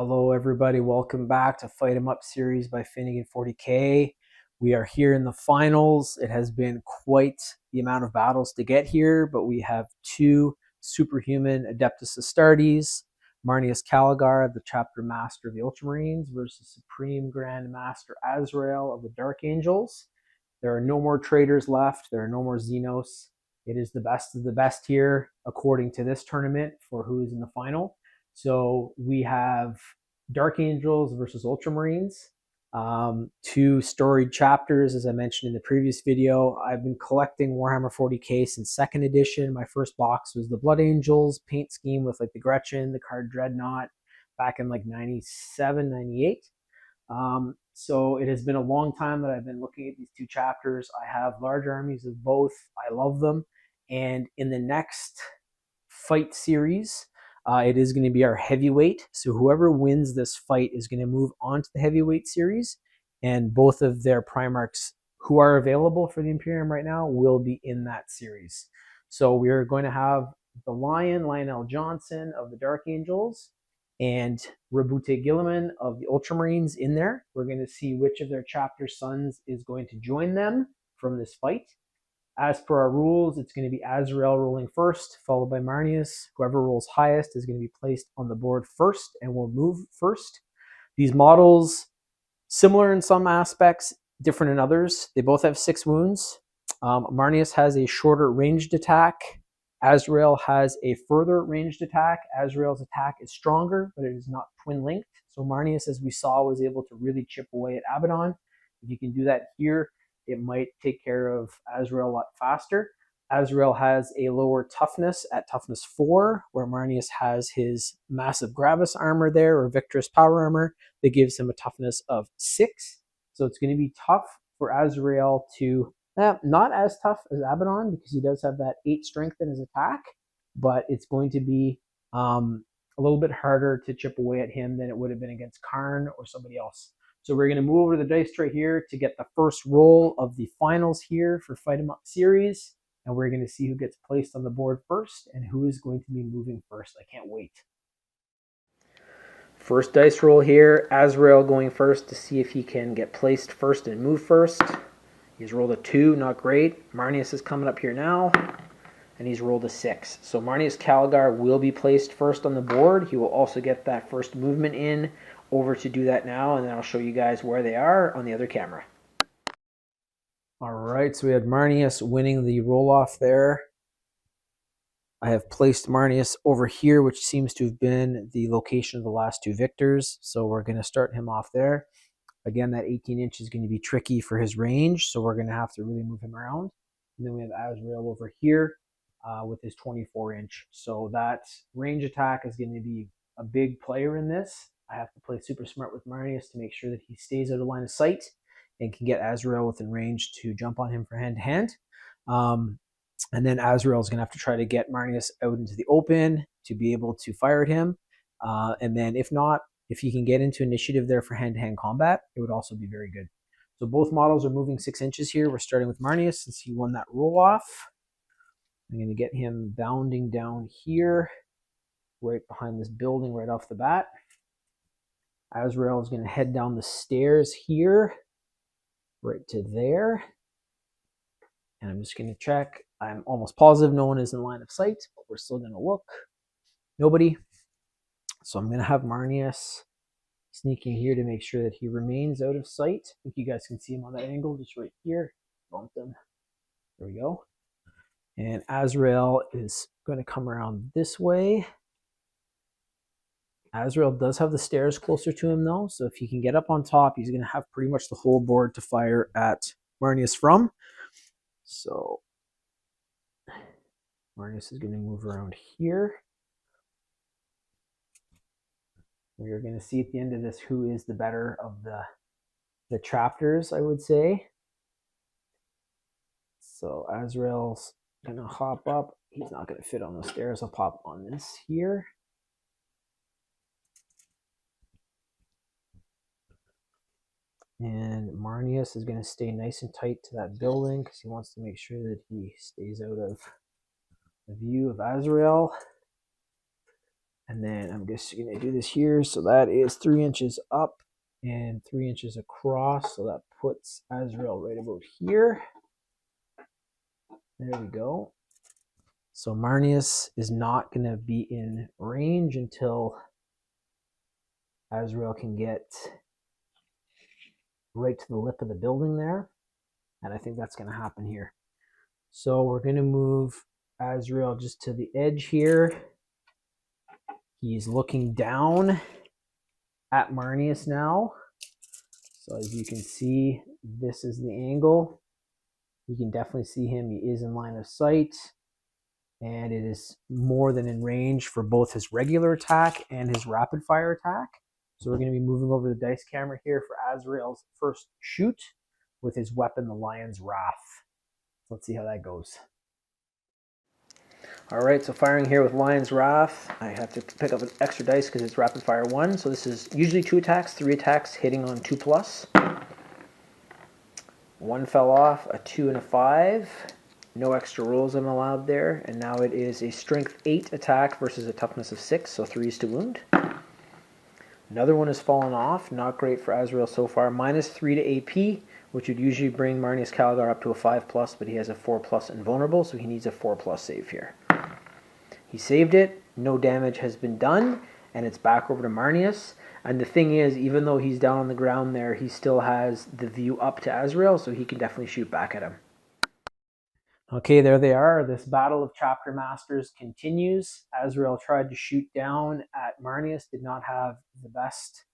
Hello everybody, welcome back to Fight 'em Up series by Finnigan 40K. We are here in the finals. It has been quite the amount of battles to get here, but we have two superhuman Adeptus Astartes, Marneus Calgar, the chapter master of the Ultramarines, versus Supreme Grand Master Azrael of the Dark Angels. There are no more traitors left. There are no more Xenos. It is the best of the best here, according to this tournament, for who is in the final. So we have Dark Angels versus Ultramarines, two storied chapters, as I mentioned in the previous video. I've been collecting Warhammer 40K since 2nd edition. My first box was the Blood Angels paint scheme with like the Gretchen, the card Dreadnought, back in like 97, 98. So it has been a long time that I've been looking at these two chapters. I have large armies of both. I love them. And in the next fight series, it is going to be our heavyweight. So whoever wins this fight is going to move on to the heavyweight series. And both of their Primarchs who are available for the Imperium right now will be in that series. So we are going to have the Lionel Johnson of the Dark Angels and Rabute Gilliman of the Ultramarines in there. We're going to see which of their chapter sons is going to join them from this fight. As per our rules, it's going to be Azrael rolling first, followed by Marneus. Whoever rolls highest is going to be placed on the board first and will move first. These models, similar in some aspects, different in others. They both have 6 wounds. Marneus has a shorter ranged attack. Azrael has a further ranged attack. Azrael's attack is stronger, but it is not twin-linked. So Marneus, as we saw, was able to really chip away at Abaddon. If you can do that here, it might take care of Azrael a lot faster. Azrael has a lower toughness at toughness 4, where Marneus has his massive Gravis armor there, or Victorous power armor, that gives him a toughness of 6. So it's going to be tough for Azrael to, not as tough as Abaddon, because he does have that 8 strength in his attack, but it's going to be a little bit harder to chip away at him than it would have been against Karn or somebody else. So we're going to move over to the dice tray here to get the first roll of the finals here for Fight 'em Up series. And we're going to see who gets placed on the board first and who is going to be moving first. I can't wait. First dice roll here. Azrael going first to see if he can get placed first and move first. He's rolled a 2, not great. Marneus is coming up here now, and he's rolled a 6. So Marneus Calgar will be placed first on the board. He will also get that first movement in over to do that now, and then I'll show you guys where they are on the other camera. All right, so we had Marneus winning the roll-off there. I have placed Marneus over here, which seems to have been the location of the last 2 victors. So we're going to start him off there. Again, that 18 inch is going to be tricky for his range, so we're going to have to really move him around. And then we have Azrael over here with his 24 inch. So that range attack is going to be a big player in this. I have to play super smart with Marneus to make sure that he stays out of line of sight and can get Azrael within range to jump on him for hand-to-hand. And then Azrael is going to have to try to get Marneus out into the open to be able to fire at him. And then if not, if he can get into initiative there for hand-to-hand combat, it would also be very good. So both models are moving 6 inches here. We're starting with Marneus since he won that roll-off. I'm going to get him bounding down here, right behind this building right off the bat. Azrael is going to head down the stairs here, right to there. And I'm just going to check. I'm almost positive no one is in line of sight, but we're still going to look. Nobody. So I'm going to have Marneus sneaking here to make sure that he remains out of sight. I think you guys can see him on that angle, just right here. Bump him. There we go. And Azrael is going to come around this way. Azrael does have the stairs closer to him though, so if he can get up on top, he's going to have pretty much the whole board to fire at Marneus from. So Marneus is going to move around here. We are going to see at the end of this who is the better of the chapters, I would say. So Azrael's going to hop up. He's not going to fit on the stairs. I'll pop on this here. And Marneus is going to stay nice and tight to that building because he wants to make sure that he stays out of the view of Azrael. And then I'm just going to do this here. So that is 3 inches up and 3 inches across. So that puts Azrael right about here. There we go. So Marneus is not going to be in range until Azrael can get right to the lip of the building there. And I think that's going to happen here. So we're going to move Azrael just to the edge here. He's looking down at Marneus now. So as you can see, this is the angle. You can definitely see him. He is in line of sight. And it is more than in range for both his regular attack and his rapid fire attack. So we're going to be moving over the dice camera here for Azrael's first shoot with his weapon, the Lion's Wrath. Let's see how that goes. All right, so firing here with Lion's Wrath. I have to pick up an extra dice because it's rapid fire 1. So this is usually 2 attacks, 3 attacks, hitting on 2+. 1 fell off, a 2 and a 5. No extra rolls I'm allowed there. And now it is a strength 8 attack versus a toughness of 6, so 3s to wound. Another one has fallen off. Not great for Azrael so far. -3 to AP, which would usually bring Marneus Calgar up to a 5+, but he has a 4+ invulnerable, so he needs a 4+ save here. He saved it. No damage has been done, and it's back over to Marneus. And the thing is, even though he's down on the ground there, he still has the view up to Azrael, so he can definitely shoot back at him. Okay, there they are. This battle of Chapter Masters continues. Azrael tried to shoot down at Marneus, did not have the best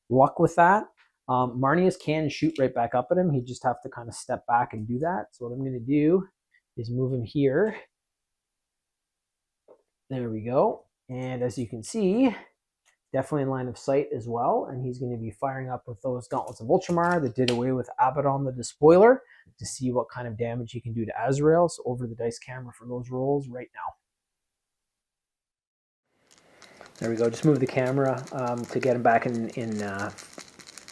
luck with that. Marneus can shoot right back up at him. He just have to kind of step back and do that. So what I'm going to do is move him here. There we go. And as you can see, definitely in line of sight as well. And he's going to be firing up with those Gauntlets of Ultramar that did away with Abaddon the Despoiler to see what kind of damage he can do to Azrael. So over the dice camera for those rolls right now. There we go. Just move the camera to get him back in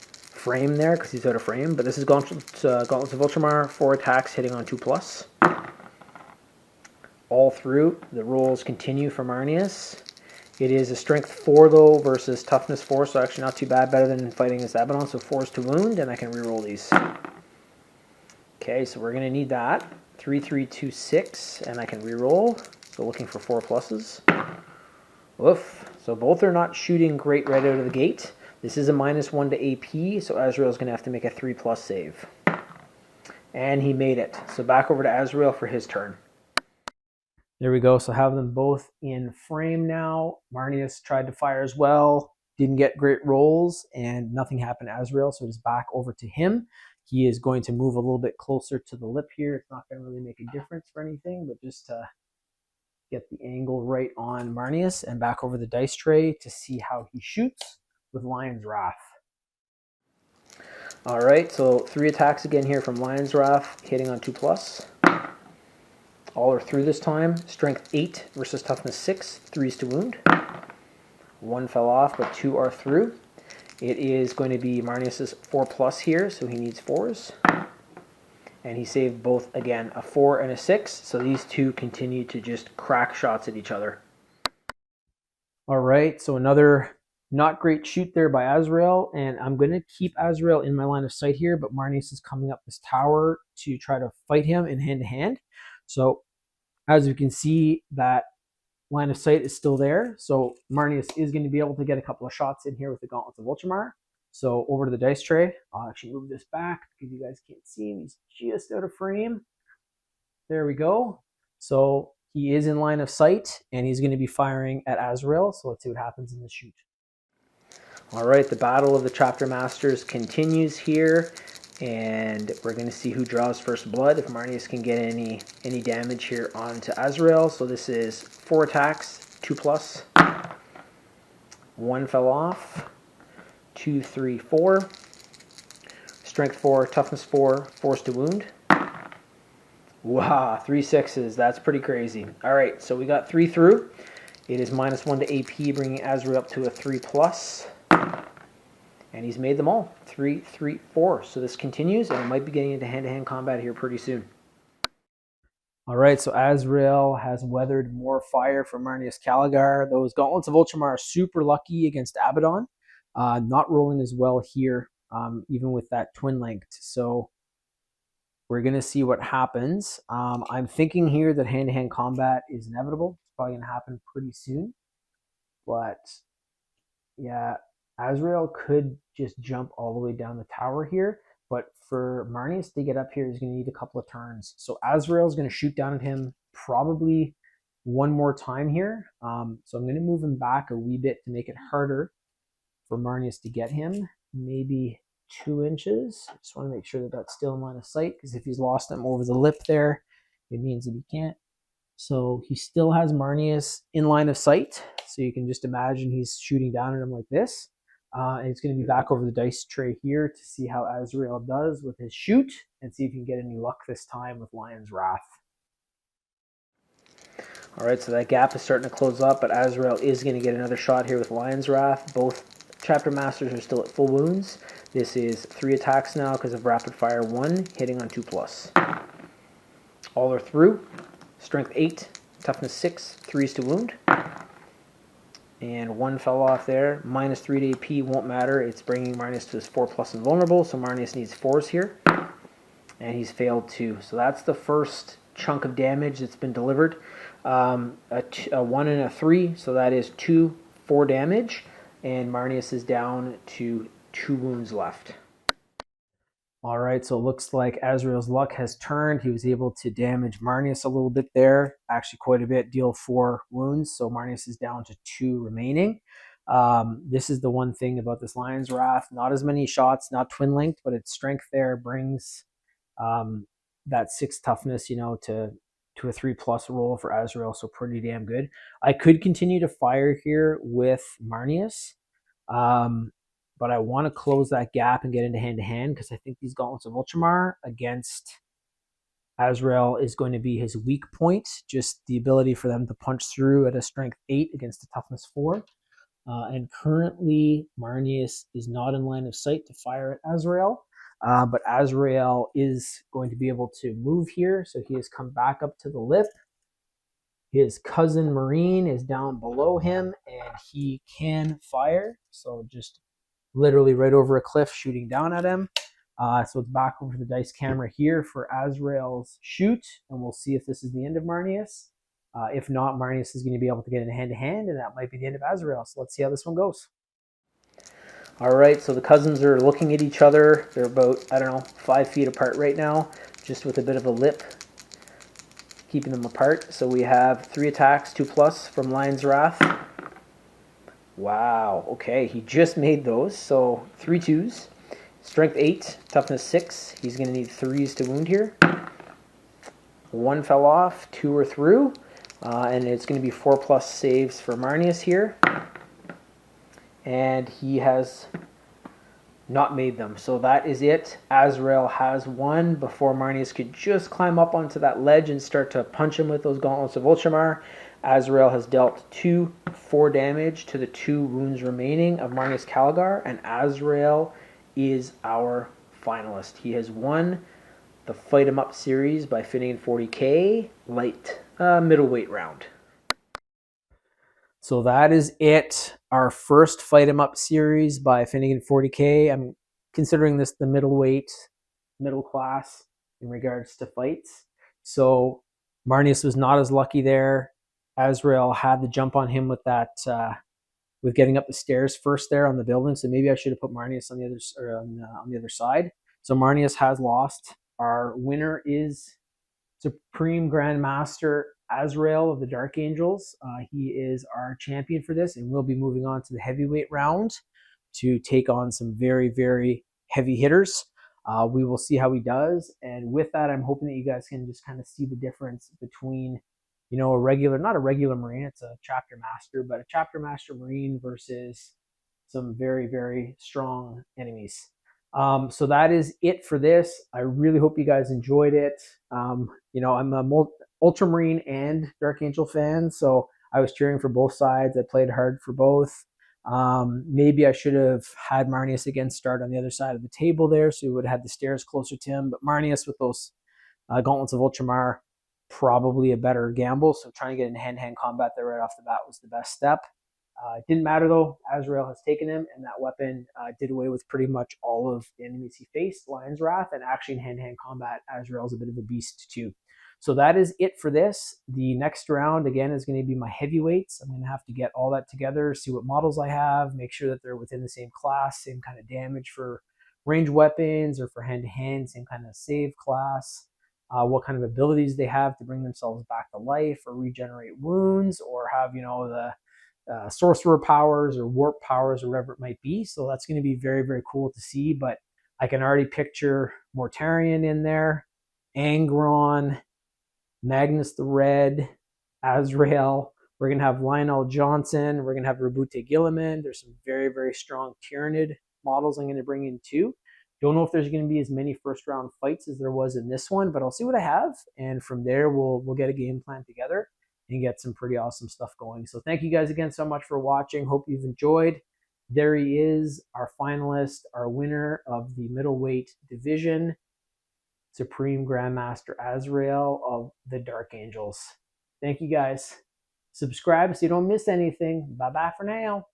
frame there because he's out of frame. But this is Gauntlets of Ultramar, 4 attacks hitting on 2+. All through. The rolls continue for Marneus. It is a strength 4 though versus toughness 4, so actually not too bad, better than fighting this Abaddon. So 4s to wound, and I can reroll these. Okay, so we're going to need that. 3, 3, 2, 6, and I can reroll. So looking for 4+. Oof. So both are not shooting great right out of the gate. This is a -1 to AP, so Azrael's going to have to make a 3+ save. And he made it. So back over to Azrael for his turn. There we go. So have them both in frame now. Marneus tried to fire as well. Didn't get great rolls, and nothing happened to Azrael, so it's back over to him. He is going to move a little bit closer to the lip here. It's not going to really make a difference for anything, but just to get the angle right on Marneus, and back over the dice tray to see how he shoots with Lion's Wrath. All right, so 3 attacks again here from Lion's Wrath, hitting on 2+. All are through this time. Strength 8 versus toughness 6, 3s to wound. 1 fell off, but 2 are through. It is going to be Marneus' 4+ here, so he needs 4s. And he saved both, again, a 4 and a 6, so these two continue to just crack shots at each other. All right, so another not great shoot there by Azrael, and I'm going to keep Azrael in my line of sight here, but Marneus is coming up this tower to try to fight him in hand-to-hand. So as you can see, that line of sight is still there. So Marneus is going to be able to get a couple of shots in here with the Gauntlets of Ultramar. So over to the dice tray. I'll actually move this back because you guys can't see him. He's just out of frame. There we go. So he is in line of sight, and he's going to be firing at Azrael. So let's see what happens in the shoot. All right, the battle of the Chapter Masters continues here. And we're going to see who draws first blood, if Marneus can get any damage here onto Azrael. So this is 4 attacks, 2+. 1 fell off. 2, 3, 4. Strength 4, toughness 4, 4s to wound. Wow, 3 6s. That's pretty crazy. All right, so we got 3 through. It is -1 to AP, bringing Azrael up to a 3+. And he's made them all. 3, 3, 4. So this continues, and it might be getting into hand-to-hand combat here pretty soon. All right, so Azrael has weathered more fire from Marneus Calgar. Those Gauntlets of Ultramar are super lucky against Abaddon. Not rolling as well here, even with that twin linked. So we're going to see what happens. I'm thinking here that hand-to-hand combat is inevitable. It's probably going to happen pretty soon. But yeah, Azrael could just jump all the way down the tower here. But for Marneus to get up here, he's going to need a couple of turns. So Azrael's going to shoot down at him probably one more time here. So I'm going to move him back a wee bit to make it harder for Marneus to get him. Maybe 2 inches. Just want to make sure that that's still in line of sight, because if he's lost him over the lip there, it means that he can't. So he still has Marneus in line of sight. So you can just imagine he's shooting down at him like this. And it's going to be back over the dice tray here to see how Azrael does with his shoot and see if he can get any luck this time with Lion's Wrath. All right, so that gap is starting to close up, but Azrael is going to get another shot here with Lion's Wrath. Both Chapter Masters are still at full wounds. This is 3 attacks now because of Rapid Fire 1, hitting on 2+. All are through. Strength 8, Toughness 6, 3s to wound. And 1 fell off there. -3 to AP won't matter. It's bringing Marneus to his 4+ invulnerable, so Marneus needs 4s here. And he's failed 2. So that's the first chunk of damage that's been delivered. A 1 and a 3, so that is 2 4 damage. And Marneus is down to 2 wounds left. All right, so it looks like Azrael's luck has turned. He was able to damage Marneus a little bit there, actually quite a bit, deal 4 wounds. So Marneus is down to 2 remaining. This is the one thing about this Lion's Wrath. Not as many shots, not twin linked, but its strength there brings that 6 toughness, you know, to a 3+ roll for Azrael, so pretty damn good. I could continue to fire here with Marneus. But I want to close that gap and get into hand-to-hand because I think these Gauntlets of Ultramar against Azrael is going to be his weak point, just the ability for them to punch through at a strength 8 against a toughness 4. And currently, Marneus is not in line of sight to fire at Azrael, but Azrael is going to be able to move here, so he has come back up to the lip. His cousin Marine is down below him, and he can fire, so just literally right over a cliff shooting down at him. So it's back over the dice camera here for Azrael's shoot, and we'll see if this is the end of Marneus. If not, Marneus is going to be able to get in hand-to-hand, and that might be the end of Azrael. So let's see how this one goes. All right, so the cousins are looking at each other. They're about, 5 feet apart right now, just with a bit of a lip keeping them apart. So we have 3 attacks, 2+ from Lion's Wrath. Wow, okay, he just made those, so 3 2s. Strength 8, Toughness 6. He's going to need 3s to wound here. 1 fell off, 2 are through, and it's going to be 4+ saves for Marneus here. And he has not made them, so that is it. Azrael has won before Marneus could just climb up onto that ledge and start to punch him with those Gauntlets of Ultramar. Azrael has dealt 2 4 damage to the 2 wounds remaining of Marneus Calgar, and Azrael is our finalist. He has won the Fight 'em Up series by Finnigan 40K middleweight round. So that is it. Our first Fight 'em Up series by Finnigan 40K. I'm considering this the middle class in regards to fights. So Marneus was not as lucky there. Azrael had the jump on him with that, with getting up the stairs first there on the building. So maybe I should have put Marneus on the other side. So Marneus has lost. Our winner is Supreme Grand Master Azrael of the Dark Angels. He is our champion for this, and we'll be moving on to the heavyweight round to take on some very, very heavy hitters. We will see how he does. And with that, I'm hoping that you guys can just kind of see the difference between, not a regular Marine, it's a Chapter Master, but a Chapter Master Marine versus some very, very strong enemies. So that is it for this. I really hope you guys enjoyed it. I'm a Ultramarine and Dark Angel fan, so I was cheering for both sides. I played hard for both. Maybe I should have had Marneus again start on the other side of the table there, so we would have had the stairs closer to him. But Marneus with those Gauntlets of Ultramar, probably a better gamble. So trying to get in hand-to-hand combat there right off the bat was the best step. It didn't matter though. Azrael has taken him, and that weapon did away with pretty much all of the enemies he faced, Lion's Wrath, and actually in hand-to-hand combat, Azrael's a bit of a beast too. So that is it for this. The next round, again, is going to be my heavyweights. I'm going to have to get all that together, see what models I have, make sure that they're within the same class, same kind of damage for range weapons or for hand-to-hand, same kind of save class, what kind of abilities they have to bring themselves back to life or regenerate wounds or have, the sorcerer powers or warp powers or whatever it might be. So that's going to be very, very cool to see. But I can already picture Mortarion in there, Angron, Magnus the Red, Azrael. We're going to have Lionel Johnson. We're going to have Rabute Gilliman. There's some very, very strong Tyranid models I'm going to bring in too. Don't know if there's going to be as many first round fights as there was in this one, but I'll see what I have. And from there, we'll get a game plan together and get some pretty awesome stuff going. So thank you guys again so much for watching. Hope you've enjoyed. There he is, our finalist, our winner of the middleweight division, Supreme Grand Master Azrael of the Dark Angels. Thank you guys. Subscribe so you don't miss anything. Bye-bye for now.